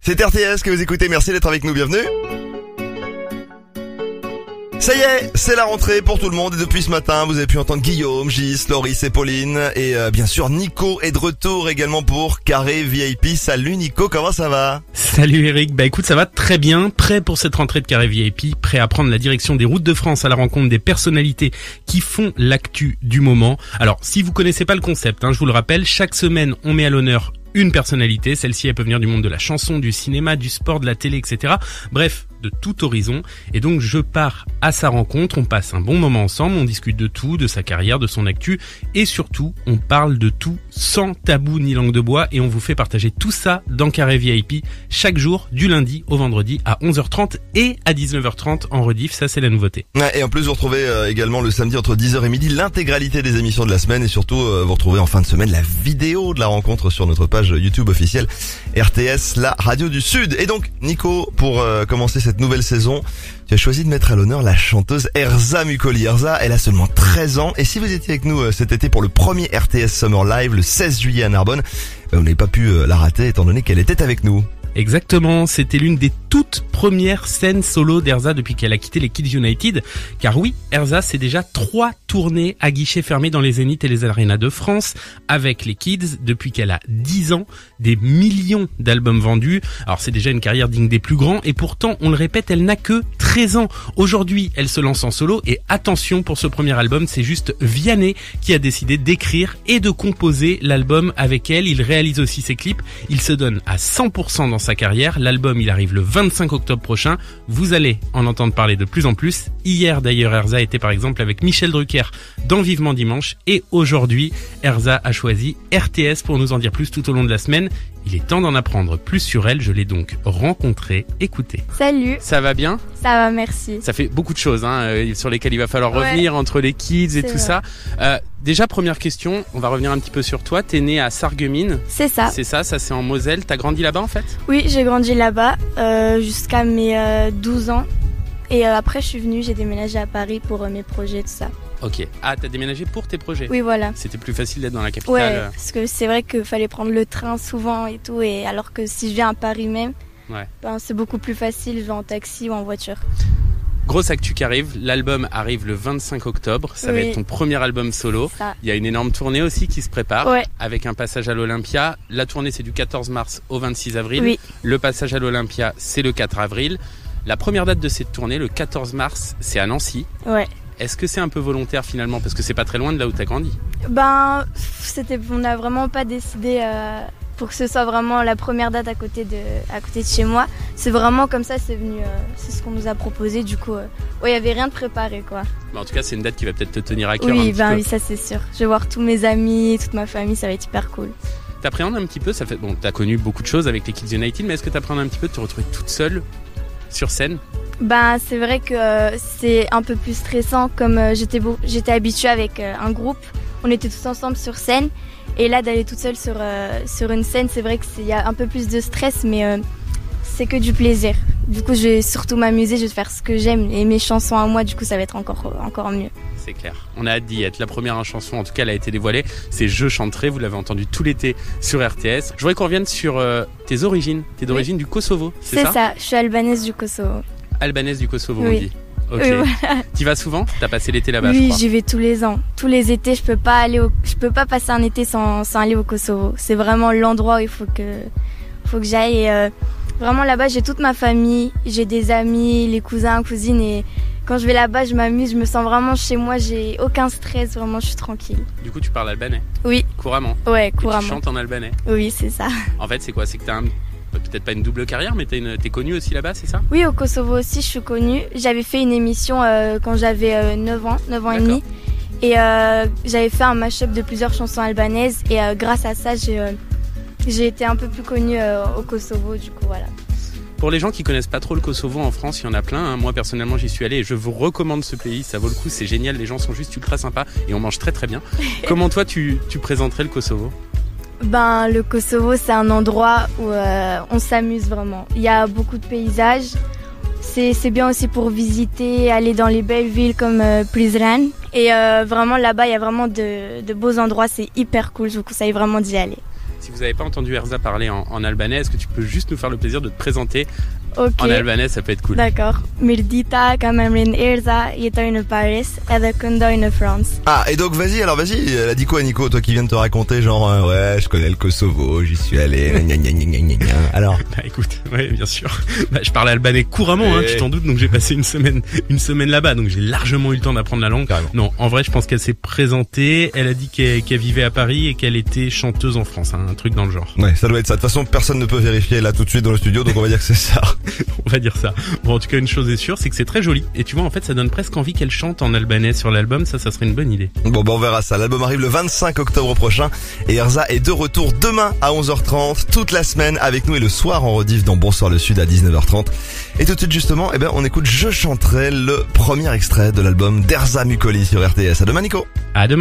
C'est RTS que vous écoutez, merci d'être avec nous, bienvenue. Ça y est, c'est la rentrée pour tout le monde et depuis ce matin, vous avez pu entendre Guillaume, Gis, Loris et Pauline et bien sûr Nico est de retour également pour Carré VIP. Salut Nico, comment ça va? Salut Eric, écoute, ça va très bien, prêt pour cette rentrée de Carré VIP, prêt à prendre la direction des routes de France à la rencontre des personnalités qui font l'actu du moment. Alors, si vous connaissez pas le concept, je vous le rappelle, chaque semaine on met à l'honneur une personnalité, celle-ci elle peut venir du monde de la chanson, du cinéma, du sport, de la télé, etc. Bref, de tout horizon. Et donc je pars à sa rencontre, on passe un bon moment ensemble, on discute de tout, de sa carrière, de son actu et surtout on parle de tout sans tabou ni langue de bois et on vous fait partager tout ça dans Carré VIP chaque jour du lundi au vendredi à 11h30 et à 19h30 en rediff, ça c'est la nouveauté. Ouais, et en plus vous retrouvez également le samedi entre 10h et midi l'intégralité des émissions de la semaine et surtout vous retrouvez en fin de semaine la vidéo de la rencontre sur notre page YouTube officielle RTS, la radio du Sud. Et donc Nico, pour commencer cette nouvelle saison, tu as choisi de mettre à l'honneur la chanteuse Erza Mukoli. Erza, elle a seulement 13 ans et si vous étiez avec nous cet été pour le premier RTS Summer Live le 16 juillet à Narbonne, vous n'avez pas pu la rater étant donné qu'elle était avec nous. Exactement, c'était l'une des toutes premières scènes solo d'Erza depuis qu'elle a quitté les Kids United. Car oui, Erza, c'est déjà 3 tournées à guichets fermés dans les Zénith et les Arénas de France avec les Kids depuis qu'elle a 10 ans, des millions d'albums vendus. Alors c'est déjà une carrière digne des plus grands et pourtant, on le répète, elle n'a que 13 ans. Aujourd'hui, elle se lance en solo et attention pour ce premier album, c'est juste Vianney qui a décidé d'écrire et de composer l'album avec elle. Il réalise aussi ses clips, il se donne à 100% dans sa carrière. L'album, il arrive le 25 octobre prochain. Vous allez en entendre parler de plus en plus. Hier, d'ailleurs, Erza était par exemple avec Michel Drucker dans Vivement Dimanche. Et aujourd'hui, Erza a choisi RTS pour nous en dire plus tout au long de la semaine. Il est temps d'en apprendre plus sur elle. Je l'ai donc rencontrée. Écoutez. Salut. Ça va bien ? Ça va, merci. Ça fait beaucoup de choses sur lesquelles il va falloir revenir entre les kids et tout ça. Déjà, première question, on va revenir un petit peu sur toi. T'es née à Sarreguemines. C'est ça. C'est ça c'est en Moselle. T'as grandi là-bas en fait ? Oui, j'ai grandi là-bas jusqu'à mes 12 ans. Et après, j'ai déménagé à Paris pour mes projets, tout ça. Ok. Ah, t'as déménagé pour tes projets ? Oui, voilà. C'était plus facile d'être dans la capitale. Ouais, parce que c'est vrai qu'il fallait prendre le train souvent et tout. Et alors que si je viens à Paris même, c'est beaucoup plus facile, je vais en taxi ou en voiture. Grosse actu qui arrive, l'album arrive le 25 octobre, ça va être ton premier album solo. Il y a une énorme tournée aussi qui se prépare avec un passage à l'Olympia. La tournée c'est du 14 mars au 26 avril. Oui. Le passage à l'Olympia c'est le 4 avril. La première date de cette tournée, le 14 mars, c'est à Nancy. Ouais. Est-ce que c'est un peu volontaire finalement parce que c'est pas très loin de là où t'as grandi ? On n'a vraiment pas décidé pour que ce soit vraiment la première date à côté de chez moi. C'est vraiment comme ça, c'est venu, c'est ce qu'on nous a proposé. Du coup, il y avait rien de préparé quoi. En tout cas, c'est une date qui va peut-être te tenir à cœur. Oui, oui, ça c'est sûr. Je vais voir tous mes amis, toute ma famille, ça va être hyper cool. T'appréhendes un petit peu, t'as connu beaucoup de choses avec les Kids United, mais est-ce que t'appréhendes un petit peu de te retrouver toute seule sur scène ? C'est vrai que c'est un peu plus stressant comme j'étais habituée avec un groupe. On était tous ensemble sur scène et là d'aller toute seule sur une scène, c'est vrai qu'il y a un peu plus de stress mais c'est que du plaisir. Du coup, je vais surtout m'amuser, je vais faire ce que j'aime et mes chansons à moi, du coup ça va être encore mieux. C'est clair. On a hâte d'y être. La première chanson, en tout cas, elle a été dévoilée. C'est Je chanterai. Vous l'avez entendu tout l'été sur RTS. Je voudrais qu'on revienne sur tes origines. T'es d'origine du Kosovo, c'est ça ? C'est ça. Je suis albanaise du Kosovo. Albanaise du Kosovo, on dit. Ok. Oui, voilà. T'y vas souvent ? T'as passé l'été là-bas, je crois. Oui, j'y vais tous les ans. Tous les étés, je peux pas passer un été sans aller au Kosovo. C'est vraiment l'endroit où il faut que j'aille. Et, vraiment là-bas, j'ai toute ma famille, j'ai des amis, les cousins, cousines et quand je vais là-bas, je m'amuse, je me sens vraiment chez moi, j'ai aucun stress, vraiment, je suis tranquille. Du coup, tu parles albanais ? Oui. Couramment ? Ouais, couramment. Et tu chantes en albanais ? Oui, c'est ça. En fait, c'est quoi ? C'est que t'as peut-être pas une double carrière, mais t'es connue aussi là-bas, c'est ça ? Oui, au Kosovo aussi, je suis connue. J'avais fait une émission quand j'avais 9 ans et demi. Et j'avais fait un mash-up de plusieurs chansons albanaises. Et grâce à ça, j'ai été un peu plus connue au Kosovo, du coup, voilà. Pour les gens qui connaissent pas trop le Kosovo en France, il y en a plein. Moi, personnellement, j'y suis allé et je vous recommande ce pays. Ça vaut le coup, c'est génial. Les gens sont juste ultra sympas et on mange très très bien. Comment toi, tu présenterais le Kosovo ? Le Kosovo, c'est un endroit où on s'amuse vraiment. Il y a beaucoup de paysages. C'est bien aussi pour visiter, aller dans les belles villes comme Prizren. Et vraiment là-bas, il y a vraiment de beaux endroits. C'est hyper cool. Je vous conseille vraiment d'y aller. Si vous n'avez pas entendu Erza parler en albanais, est-ce que tu peux juste nous faire le plaisir de te présenter Ok. en albanais? Ça peut être cool. D'accord. Mirdita, kam emrin Erza, jetoj në Paris edhe këndoj në France. Ah, et donc vas-y, elle a dit quoi Nico, toi qui viens de te raconter genre ouais, je connais le Kosovo, j'y suis allé, gna gna gna gna gna gna. Alors, Bah écoute, ouais, bien sûr. Bah, je parle albanais couramment, hein, tu t'en doutes, donc j'ai passé une semaine là-bas, donc j'ai largement eu le temps d'apprendre la langue. Carrément. Non, en vrai, je pense qu'elle s'est présentée, elle a dit qu'elle vivait à Paris et qu'elle était chanteuse en France, hein, un truc dans le genre. ouais, ça doit être ça. De toute façon, personne ne peut vérifier là tout de suite dans le studio, donc on va dire que c'est ça. On va dire ça. Bon, en tout cas, une chose est sûre, c'est que c'est très joli. Et tu vois, en fait, ça donne presque envie qu'elle chante en albanais sur l'album, ça serait une bonne idée. Bon, on verra ça. L'album arrive le 25 octobre prochain et Erza est de retour demain à 11h30, toute la semaine avec nous et le soir en rediff dans Bonsoir le Sud à 19h30. Et tout de suite justement, on écoute Je chanterai, le premier extrait de l'album d'Erza Mukoli sur RTS. À demain Nico. À demain.